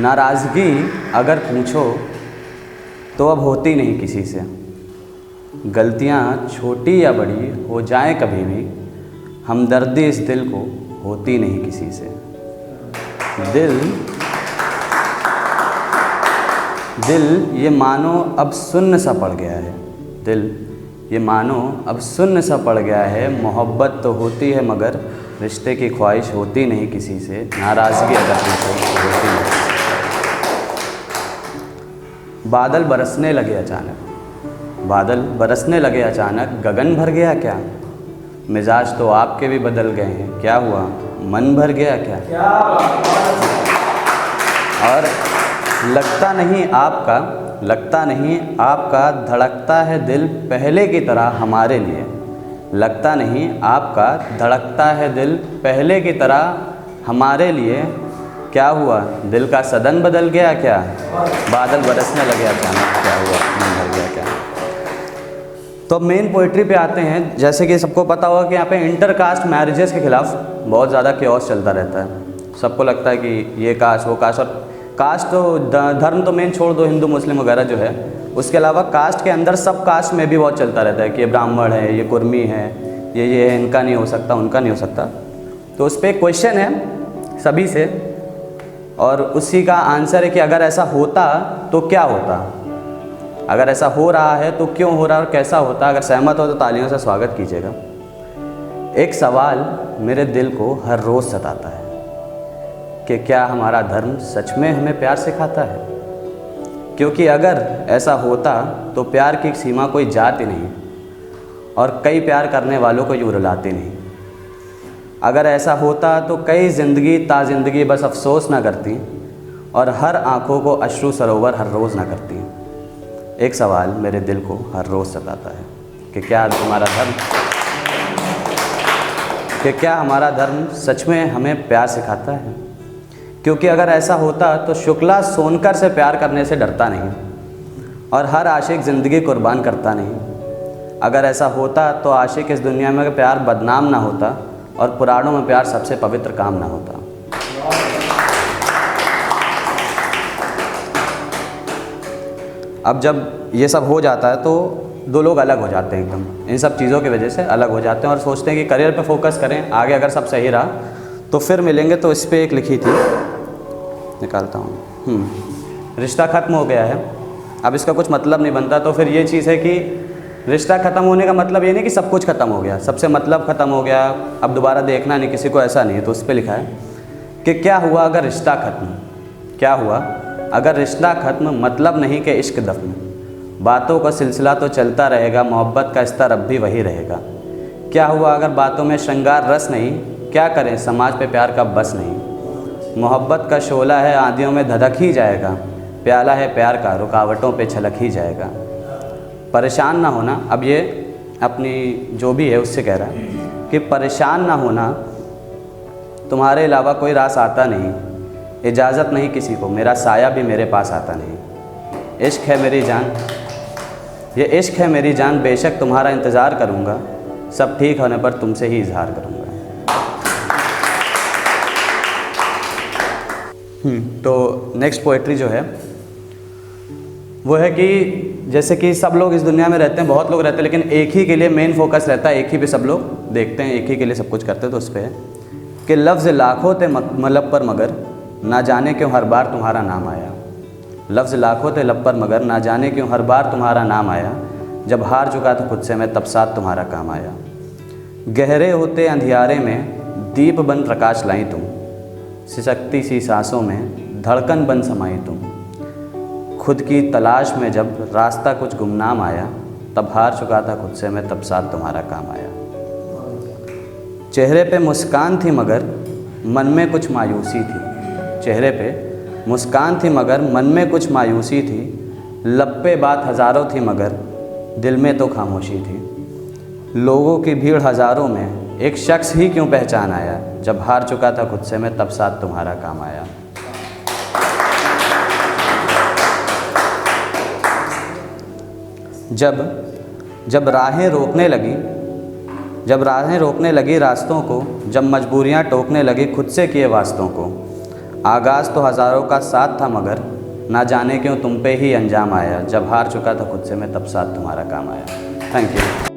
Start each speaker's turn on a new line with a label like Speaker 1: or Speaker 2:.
Speaker 1: नाराज़गी अगर पूछो तो अब होती नहीं किसी से। गलतियाँ छोटी या बड़ी हो जाएं कभी भी, हमदर्दी इस दिल को होती नहीं किसी से। दिल ये मानो अब सुन्न सा पड़ गया है। दिल ये मानो अब सुन्न सा पड़ गया है। मोहब्बत तो होती है मगर रिश्ते की ख्वाहिश होती नहीं किसी से। नाराज़गी अगर पूछो तो होती नहीं। बादल बरसने लगे अचानक, बादल बरसने लगे अचानक, गगन भर गया क्या? मिजाज तो आपके भी बदल गए हैं, क्या हुआ मन भर गया क्या? और लगता नहीं आपका धड़कता है दिल पहले की तरह हमारे लिए। लगता नहीं आपका धड़कता है दिल पहले की तरह हमारे लिए। क्या हुआ दिल का सदन बदल गया क्या? बादल बरसने लगे अचानक, क्या हुआ मन भर गया क्या? तो मेन पोइट्री पे आते हैं। जैसे कि सबको पता होगा कि यहाँ पे इंटरकास्ट मैरिजेस के खिलाफ बहुत ज़्यादा क्योस चलता रहता है। सबको लगता है कि ये कास्ट वो कास्ट, और कास्ट तो धर्म तो मेन छोड़ दो, हिंदू मुस्लिम वगैरह जो है, उसके अलावा कास्ट के अंदर सब कास्ट में भी बहुत चलता रहता है कि ये ब्राह्मण है, ये कुर्मी है, ये है, इनका नहीं हो सकता, उनका नहीं हो सकता। तो उस पर एक क्वेश्चन है सभी से, और उसी का आंसर है कि अगर ऐसा होता तो क्या होता, अगर ऐसा हो रहा है तो क्यों हो रहा है और कैसा होता। अगर सहमत हो तो तालियों से स्वागत कीजिएगा। एक सवाल मेरे दिल को हर रोज़ सताता है कि क्या हमारा धर्म सच में हमें प्यार सिखाता है? क्योंकि अगर ऐसा होता तो प्यार की सीमा कोई जाती नहीं और कई प्यार करने वालों को यूँ रुलाती नहीं। अगर ऐसा होता तो कई ज़िंदगी ताज़िंदगी बस अफसोस ना करती और हर आँखों को अश्रु सरोवर हर रोज़ ना करती। एक सवाल मेरे दिल को हर रोज़ सताता है कि क्या हमारा धर्म सच में हमें प्यार सिखाता है? क्योंकि अगर ऐसा होता तो शुक्ला सोनकर से प्यार करने से डरता नहीं और हर आशिक ज़िंदगी कुर्बान करता नहीं। अगर ऐसा होता तो आशिक इस दुनिया में प्यार बदनाम ना होता और पुराणों में प्यार सबसे पवित्र काम ना होता। अब जब ये सब हो जाता है तो दो लोग अलग हो जाते हैं, एकदम इन सब चीज़ों की वजह से अलग हो जाते हैं और सोचते हैं कि करियर पे फोकस करें, आगे अगर सब सही रहा तो फिर मिलेंगे। तो इस पर एक लिखी थी, निकालता हूँ। रिश्ता ख़त्म हो गया है, अब इसका कुछ मतलब नहीं बनता। तो फिर ये चीज़ है कि रिश्ता ख़त्म होने का मतलब ये नहीं कि सब कुछ ख़त्म हो गया, सबसे मतलब ख़त्म हो गया, अब दोबारा देखना नहीं किसी को, ऐसा नहीं है। तो उस पर लिखा है कि क्या हुआ अगर रिश्ता ख़त्म, क्या हुआ अगर रिश्ता ख़त्म, मतलब नहीं कि इश्क दफ़न। बातों का सिलसिला तो चलता रहेगा, मोहब्बत का स्तर अब भी वही रहेगा। क्या हुआ अगर बातों में श्रृंगार रस नहीं, क्या करें समाज पे प्यार का बस नहीं। मोहब्बत का शोला है आंधियों में धधक ही जाएगा, प्याला है प्यार का रुकावटों पे छलक ही जाएगा। परेशान ना होना, अब ये अपनी जो भी है उससे कह रहा है कि परेशान ना होना, तुम्हारे अलावा कोई रास आता नहीं, इजाज़त नहीं किसी को, मेरा साया भी मेरे पास आता नहीं। इश्क है मेरी जान, ये इश्क है मेरी जान, बेशक तुम्हारा इंतज़ार करूँगा, सब ठीक होने पर तुमसे ही इजहार करूँगा। तो नेक्स्ट पोएट्री जो है वो है कि जैसे कि सब लोग इस दुनिया में रहते हैं, बहुत लोग रहते हैं, लेकिन एक ही के लिए मेन फोकस रहता है, एक ही पे सब लोग देखते हैं, एक ही के लिए सब कुछ करते हैं। तो उस पर है कि लफ्ज़ लाखों थे मतलब पर मगर, ना जाने क्यों हर बार तुम्हारा नाम आया। लफ्ज़ लाखों थे लब पर मगर, ना जाने क्यों हर बार तुम्हारा नाम आया। जब हार चुका था खुद से मैं तब साथ तुम्हारा काम आया। गहरे होते अंधियारे में दीप बन प्रकाश लाई तुम, सिसकती सी सांसों में धड़कन बन समाई तुम। खुद की तलाश में जब रास्ता कुछ गुमनाम आया, तब हार चुका था खुद से मैं तब साथ तुम्हारा काम आया। चेहरे पे मुस्कान थी मगर मन में कुछ मायूसी थी। चेहरे पे मुस्कान थी मगर मन में कुछ मायूसी थी। लब पे बात हज़ारों थी मगर दिल में तो खामोशी थी। लोगों की भीड़ हज़ारों में एक शख्स ही क्यों पहचान आया। जब हार चुका था खुद से मैं तब साथ तुम्हारा काम आया। जब राहें रोकने लगी रास्तों को, जब मजबूरियां टोकने लगी खुद से किए वास्तों को, आगाज़ तो हज़ारों का साथ था मगर ना जाने क्यों तुम पे ही अंजाम आया। जब हार चुका था खुद से मैं तब साथ तुम्हारा काम आया। Thank you.